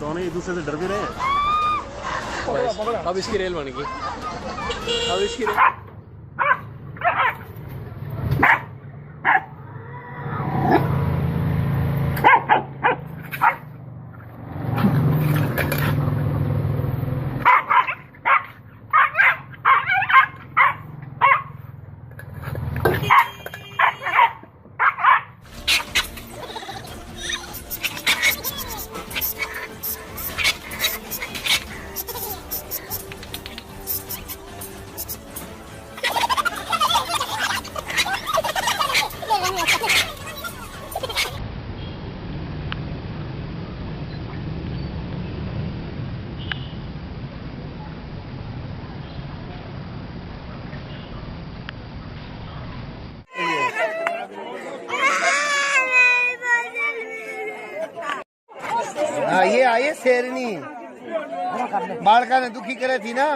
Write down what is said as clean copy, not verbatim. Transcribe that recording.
दोनों एक दूसरे से डर भी रहे हैं। अब इसकी रेल बन गई। अब इसकी रेल ये आइए शेरनी बालका ने दुखी करे थी ना।